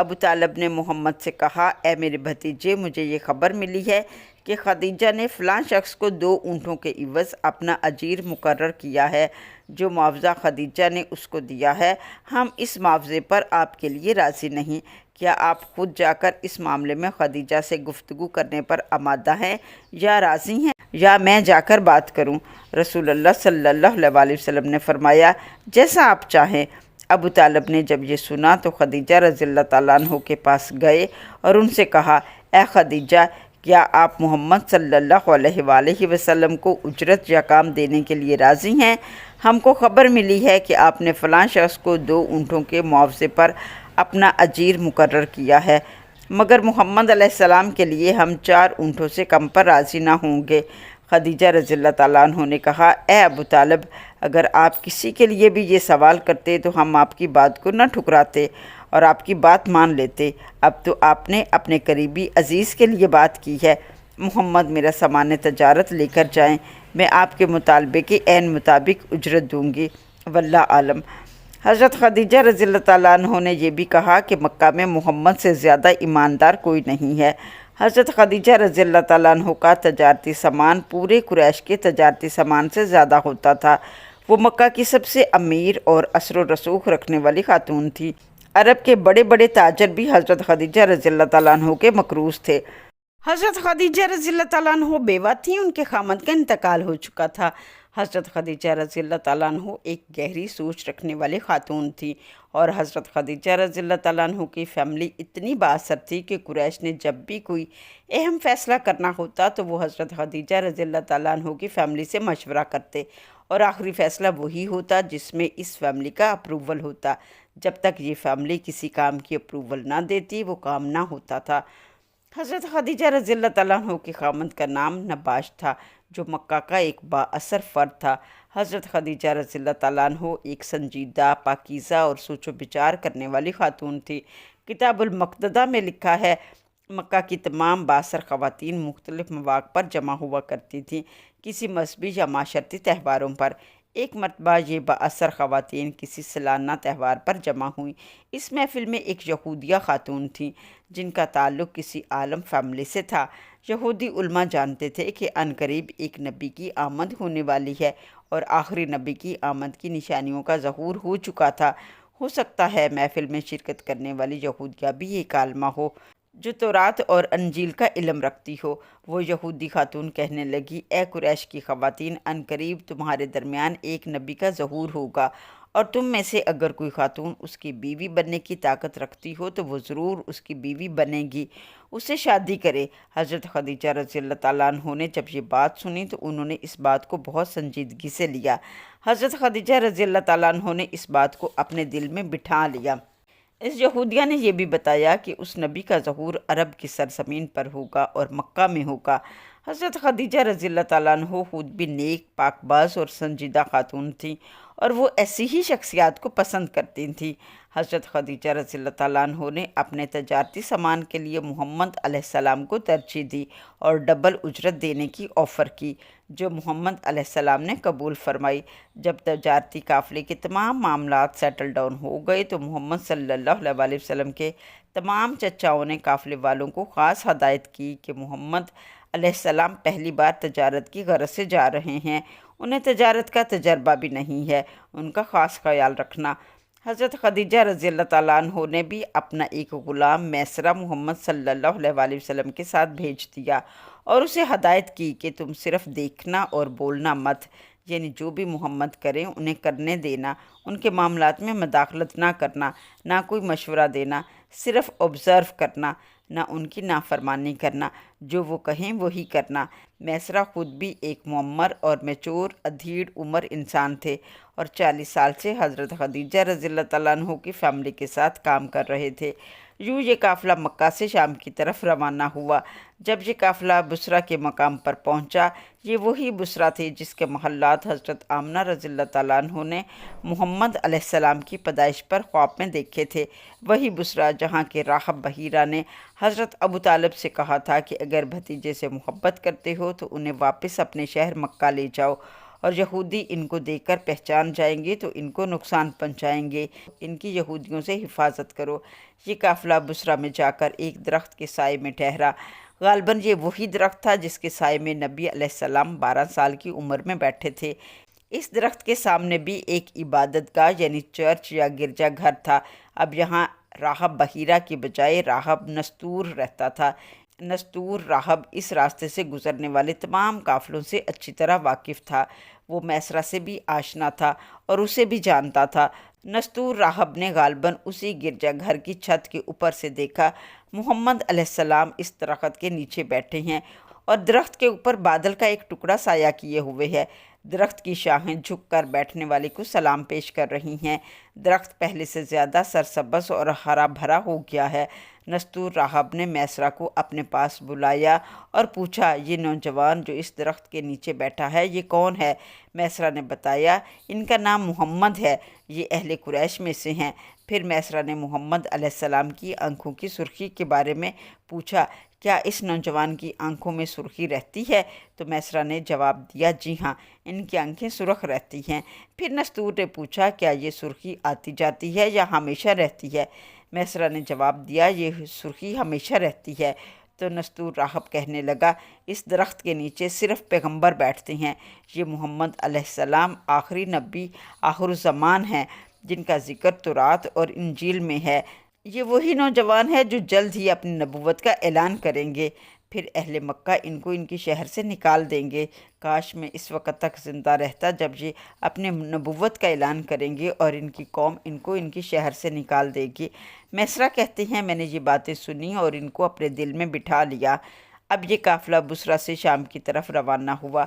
ابو طالب نے محمد سے کہا، اے میرے بھتیجے، مجھے یہ خبر ملی ہے کہ خدیجہ نے فلاں شخص کو 2 اونٹوں کے عوض اپنا اجیر مقرر کیا ہے۔ جو معاوضہ خدیجہ نے اس کو دیا ہے، ہم اس معاوضے پر آپ کے لیے راضی نہیں۔ کیا آپ خود جا کر اس معاملے میں خدیجہ سے گفتگو کرنے پر آمادہ ہیں یا راضی ہیں، یا میں جا کر بات کروں؟ رسول اللہ صلی اللہ علیہ وسلم نے فرمایا، جیسا آپ چاہیں۔ ابو طالب نے جب یہ سنا تو خدیجہ رضی اللہ تعالیٰ عنہ کے پاس گئے اور ان سے کہا، اے خدیجہ، کیا آپ محمد صلی اللہ علیہ وآلہ وسلم کو اجرت یا کام دینے کے لیے راضی ہیں؟ ہم کو خبر ملی ہے کہ آپ نے فلاں شخص کو 2 اونٹوں کے معاوضے پر اپنا اجیر مقرر کیا ہے، مگر محمد علیہ السلام کے لیے ہم 4 اونٹوں سے کم پر راضی نہ ہوں گے۔ خدیجہ رضی اللہ تعالیٰ عنہ نے کہا، اے ابو طالب، اگر آپ کسی کے لیے بھی یہ سوال کرتے تو ہم آپ کی بات کو نہ ٹھکراتے اور آپ کی بات مان لیتے۔ اب تو آپ نے اپنے قریبی عزیز کے لیے بات کی ہے۔ محمد میرا سامان تجارت لے کر جائیں، میں آپ کے مطالبے کے عین مطابق اجرت دوں گی، واللہ عالم۔ حضرت خدیجہ رضی اللہ تعالیٰ عنہ نے یہ بھی کہا کہ مکہ میں محمد سے زیادہ ایماندار کوئی نہیں ہے۔ حضرت خدیجہ رضی اللہ تعالیٰ عنہ کا تجارتی سامان پورے قریش کے تجارتی سامان سے زیادہ ہوتا تھا۔ وہ مکہ کی سب سے امیر اور اثر و رسوخ رکھنے والی خاتون تھی۔ عرب کے بڑے بڑے تاجر بھی حضرت خدیجہ رضی اللہ تعالیٰ عنہ کے مقروض تھے۔ حضرت خدیجہ رضی اللہ تعالیٰ عنہ بیوہ تھیں، ان کے خاوند کا انتقال ہو چکا تھا۔ حضرت خدیجہ رضی اللہ تعالیٰ عنہ ایک گہری سوچ رکھنے والی خاتون تھی، اور حضرت خدیجہ رضی اللہ تعالیٰ عنہ کی فیملی اتنی با اثر تھی کہ قریش نے جب بھی کوئی اہم فیصلہ کرنا ہوتا تو وہ حضرت خدیجہ رضی اللہ تعالیٰ عنہ کی فیملی سے مشورہ کرتے، اور آخری فیصلہ وہی ہوتا جس میں اس فیملی کا اپروول ہوتا۔ جب تک یہ فیملی کسی کام کی اپروول نہ دیتی وہ کام نہ ہوتا تھا۔ حضرت خدیجہ رضی اللہ تعالیٰ عنہ کے خاوند کا نام نباش تھا، جو مکہ کا ایک با اثر فرد تھا۔ حضرت خدیجہ رضی اللہ تعالیٰ عنہ ایک سنجیدہ، پاکیزہ اور سوچ و بچار کرنے والی خاتون تھی۔ کتاب المقتدہ میں لکھا ہے، مکہ کی تمام با اثر خواتین مختلف مواقع پر جمع ہوا کرتی تھیں، کسی مذہبی یا معاشرتی تہواروں پر۔ ایک مرتبہ یہ با اثر خواتین کسی سالانہ تہوار پر جمع ہوئیں۔ اس محفل میں ایک یہودیہ خاتون تھیں جن کا تعلق کسی عالم فیملی سے تھا۔ یہودی علماء جانتے تھے کہ عنقریب ایک نبی کی آمد ہونے والی ہے، اور آخری نبی کی آمد کی نشانیوں کا ظہور ہو چکا تھا۔ ہو سکتا ہے محفل میں شرکت کرنے والی یہودیہ بھی ایک عالمہ ہو جو تورات اور انجیل کا علم رکھتی ہو۔ وہ یہودی خاتون کہنے لگی، اے قریش کی خواتین، عنقریب تمہارے درمیان ایک نبی کا ظہور ہوگا، اور تم میں سے اگر کوئی خاتون اس کی بیوی بننے کی طاقت رکھتی ہو تو وہ ضرور اس کی بیوی بنے گی، اس سے شادی کرے۔ حضرت خدیجہ رضی اللہ تعالیٰ عنہ نے جب یہ بات سنی تو انہوں نے اس بات کو بہت سنجیدگی سے لیا۔ حضرت خدیجہ رضی اللہ تعالیٰ عنہ نے اس بات کو اپنے دل میں بٹھا لیا۔ اس یہودیہ نے یہ بھی بتایا کہ اس نبی کا ظہور عرب کی سرزمین پر ہوگا اور مکہ میں ہوگا۔ حضرت خدیجہ رضی اللہ تعالیٰ عنہ خود بھی نیک، پاک باز اور سنجیدہ خاتون تھیں، اور وہ ایسی ہی شخصیات کو پسند کرتی تھیں۔ حضرت خدیجہ رضی اللہ تعالیٰ عنہ نے اپنے تجارتی سامان کے لیے محمد علیہ السلام کو ترجیح دی اور ڈبل اجرت دینے کی آفر کی، جو محمد علیہ السلام نے قبول فرمائی۔ جب تجارتی قافلے کے تمام معاملات سیٹل ڈاؤن ہو گئے تو محمد صلی اللہ علیہ وسلم کے تمام چچاؤں نے قافلے والوں کو خاص ہدایت کی کہ محمد علیہ السلام پہلی بار تجارت کی غرض سے جا رہے ہیں، انہیں تجارت کا تجربہ بھی نہیں ہے، ان کا خاص خیال رکھنا۔ حضرت خدیجہ رضی اللہ تعالیٰ عنہ نے بھی اپنا ایک غلام میسرہ محمد صلی اللہ علیہ وسلم کے ساتھ بھیج دیا اور اسے ہدایت کی کہ تم صرف دیکھنا اور بولنا مت، یعنی جو بھی محمد کریں انہیں کرنے دینا، ان کے معاملات میں مداخلت نہ کرنا، نہ کوئی مشورہ دینا، صرف آبزرو کرنا، نہ ان کی نافرمانی کرنا، جو وہ کہیں وہی کرنا۔ میسرہ خود بھی ایک معمر اور میچور ادھیڑ عمر انسان تھے، اور 40 سال سے حضرت خدیجہ رضی اللہ تعالیٰ عنہ کی فیملی کے ساتھ کام کر رہے تھے۔ یوں یہ قافلہ مکہ سے شام کی طرف روانہ ہوا۔ جب یہ قافلہ بصرہ کے مقام پر پہنچا، یہ وہی بصرہ تھے جس کے محلات حضرت آمنہ رضی اللہ تعالیٰ عنہ نے محمد علیہ السلام کی پیدائش پر خواب میں دیکھے تھے، وہی بصرہ جہاں کے راہب بحیرہ نے حضرت ابو طالب سے کہا تھا کہ اگر بھتیجے سے محبت کرتے ہو تو انہیں واپس اپنے شہر مکہ لے جاؤ اور یہودی ان کو دیکھ کر پہچان جائیں گے تو ان کو نقصان پہنچائیں گے، ان کی یہودیوں سے حفاظت کرو۔ یہ قافلہ بصرہ میں جا کر ایک درخت کے سائے میں ٹھہرا۔ غالباً یہ وہی درخت تھا جس کے سائے میں نبی علیہ السلام 12 سال کی عمر میں بیٹھے تھے۔ اس درخت کے سامنے بھی ایک عبادت گاہ یعنی چرچ یا گرجا گھر تھا۔ اب یہاں راہب بحیرہ کی بجائے راہب نستور رہتا تھا۔ نستور راہب اس راستے سے گزرنے والے تمام قافلوں سے اچھی طرح واقف تھا۔ وہ میسرہ سے بھی آشنا تھا اور اسے بھی جانتا تھا۔ نستور راہب نے غالباً اسی گرجا گھر کی چھت کے اوپر سے دیکھا محمد علیہ السلام اس درخت کے نیچے بیٹھے ہیں اور درخت کے اوپر بادل کا ایک ٹکڑا سایہ کیے ہوئے ہے۔ درخت کی شاخیں جھک کر بیٹھنے والے کو سلام پیش کر رہی ہیں۔ درخت پہلے سے زیادہ سرسبز اور ہرا بھرا ہو گیا ہے۔ نستور راہب نے میسرہ کو اپنے پاس بلایا اور پوچھا، یہ نوجوان جو اس درخت کے نیچے بیٹھا ہے یہ کون ہے؟ میسرہ نے بتایا، ان کا نام محمد ہے، یہ اہل قریش میں سے ہیں۔ پھر میسرہ نے محمد علیہ السلام کی آنکھوں کی سرخی کے بارے میں پوچھا، کیا اس نوجوان کی آنکھوں میں سرخی رہتی ہے؟ تو میسرہ نے جواب دیا، جی ہاں، ان کی آنکھیں سرخ رہتی ہیں۔ پھر نستور نے پوچھا، کیا یہ سرخی آتی جاتی ہے یا ہمیشہ رہتی ہے؟ میسرہ نے جواب دیا، یہ سرخی ہمیشہ رہتی ہے۔ تو نستور راہب کہنے لگا، اس درخت کے نیچے صرف پیغمبر بیٹھتے ہیں۔ یہ محمد علیہ السلام آخری نبی آخر الزمان ہیں جن کا ذکر تورات اور انجیل میں ہے۔ یہ وہی نوجوان ہے جو جلد ہی اپنی نبوت کا اعلان کریں گے۔ پھر اہل مکہ ان کو ان کی شہر سے نکال دیں گے۔ کاش میں اس وقت تک زندہ رہتا جب یہ اپنے نبوت کا اعلان کریں گے اور ان کی قوم ان کو ان کی شہر سے نکال دے گی۔ میسرہ کہتے ہیں، میں نے یہ باتیں سنی اور ان کو اپنے دل میں بٹھا لیا۔ اب یہ قافلہ بصرہ سے شام کی طرف روانہ ہوا۔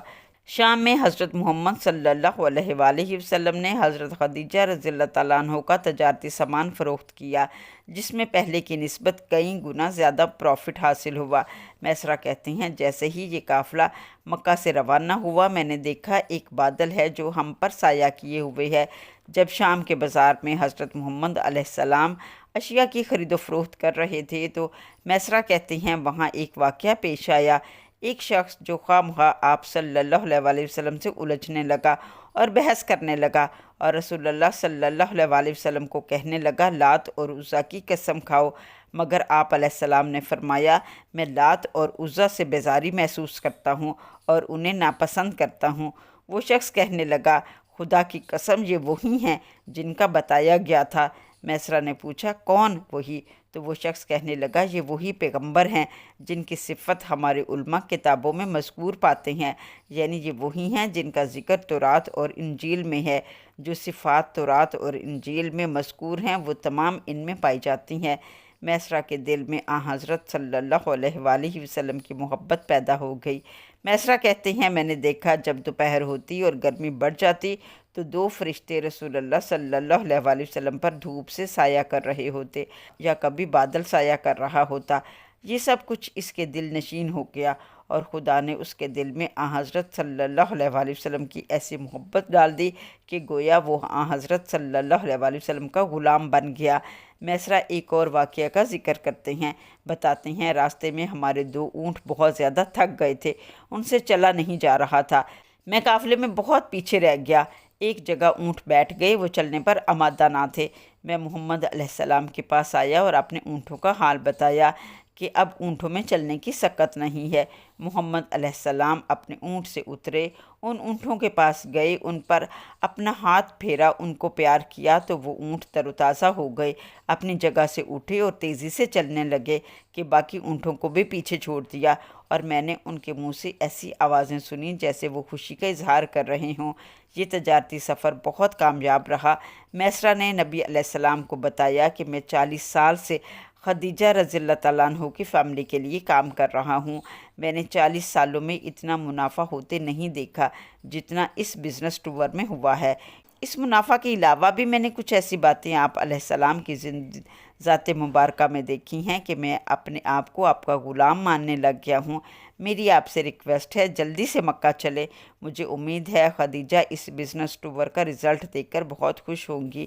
شام میں حضرت محمد صلی اللہ علیہ وآلہ وسلم نے حضرت خدیجہ رضی اللہ تعالیٰ عنہ کا تجارتی سامان فروخت کیا، جس میں پہلے کی نسبت کئی گنا زیادہ پروفٹ حاصل ہوا۔ میسرہ کہتے ہیں، جیسے ہی یہ قافلہ مکہ سے روانہ ہوا میں نے دیکھا ایک بادل ہے جو ہم پر سایہ کیے ہوئے ہے۔ جب شام کے بازار میں حضرت محمد علیہ السلام اشیاء کی خرید و فروخت کر رہے تھے تو میسرہ کہتے ہیں، وہاں ایک واقعہ پیش آیا۔ ایک شخص جو خواہ مخواہ آپ صلی اللہ علیہ وآلہ وسلم سے الجھنے لگا اور بحث کرنے لگا اور رسول اللہ صلی اللہ علیہ وآلہ وسلم کو کہنے لگا، لات اور عزیٰ کی قسم کھاؤ، مگر آپ علیہ السلام نے فرمایا، میں لات اور عزیٰ سے بیزاری محسوس کرتا ہوں اور انہیں ناپسند کرتا ہوں۔ وہ شخص کہنے لگا، خدا کی قسم یہ وہی ہیں جن کا بتایا گیا تھا۔ میسرہ نے پوچھا، کون وہی؟ تو وہ شخص کہنے لگا، یہ وہی پیغمبر ہیں جن کی صفت ہمارے علماء کتابوں میں مذکور پاتے ہیں، یعنی یہ وہی ہیں جن کا ذکر تورات اور انجیل میں ہے۔ جو صفات تورات اور انجیل میں مذکور ہیں وہ تمام ان میں پائی جاتی ہیں۔ میسرہ کے دل میں حضرت صلی اللہ علیہ وآلہ وسلم کی محبت پیدا ہو گئی۔ میسرہ کہتے ہیں، میں نے دیکھا جب دوپہر ہوتی اور گرمی بڑھ جاتی تو دو فرشتے رسول اللہ صلی اللہ علیہ وآلہ وسلم پر دھوپ سے سایہ کر رہے ہوتے یا کبھی بادل سایہ کر رہا ہوتا۔ یہ سب کچھ اس کے دل نشین ہو گیا اور خدا نے اس کے دل میں حضرت صلی اللہ علیہ وآلہ وسلم کی ایسی محبت ڈال دی کہ گویا وہ حضرت صلی اللہ علیہ وآلہ وسلم کا غلام بن گیا۔ میسرہ ایک اور واقعہ کا ذکر کرتے ہیں، بتاتے ہیں، راستے میں ہمارے 2 اونٹ بہت زیادہ تھک گئے تھے، ان سے چلا نہیں جا رہا تھا۔ میں قافلے میں بہت پیچھے رہ گیا۔ ایک جگہ اونٹ بیٹھ گئے، وہ چلنے پر آمادہ نہ تھے۔ میں محمد علیہ السلام کے پاس آیا اور اپنے اونٹوں کا حال بتایا کہ اب اونٹوں میں چلنے کی سکت نہیں ہے۔ محمد علیہ السلام اپنے اونٹ سے اترے، ان اونٹوں کے پاس گئے، ان پر اپنا ہاتھ پھیرا، ان کو پیار کیا تو وہ اونٹ تر و تازہ ہو گئے، اپنی جگہ سے اٹھے اور تیزی سے چلنے لگے کہ باقی اونٹوں کو بھی پیچھے چھوڑ دیا، اور میں نے ان کے منہ سے ایسی آوازیں سنیں جیسے وہ خوشی کا اظہار کر رہے ہوں۔ یہ تجارتی سفر بہت کامیاب رہا۔ میسرہ نے نبی علیہ السلام کو بتایا کہ میں 40 سال سے خدیجہ رضی اللہ تعالیٰ عنہ کی فیملی کے لیے کام کر رہا ہوں۔ میں نے 40 سالوں میں اتنا منافع ہوتے نہیں دیکھا جتنا اس بزنس ٹور میں ہوا ہے۔ اس منافع کے علاوہ بھی میں نے کچھ ایسی باتیں آپ علیہ السلام کی ذات مبارکہ میں دیکھی ہیں کہ میں اپنے آپ کو آپ کا غلام ماننے لگ گیا ہوں۔ میری آپ سے ریکویسٹ ہے، جلدی سے مکہ چلے۔ مجھے امید ہے خدیجہ اس بزنس ٹور کا رزلٹ دیکھ کر بہت خوش ہوں گی۔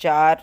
4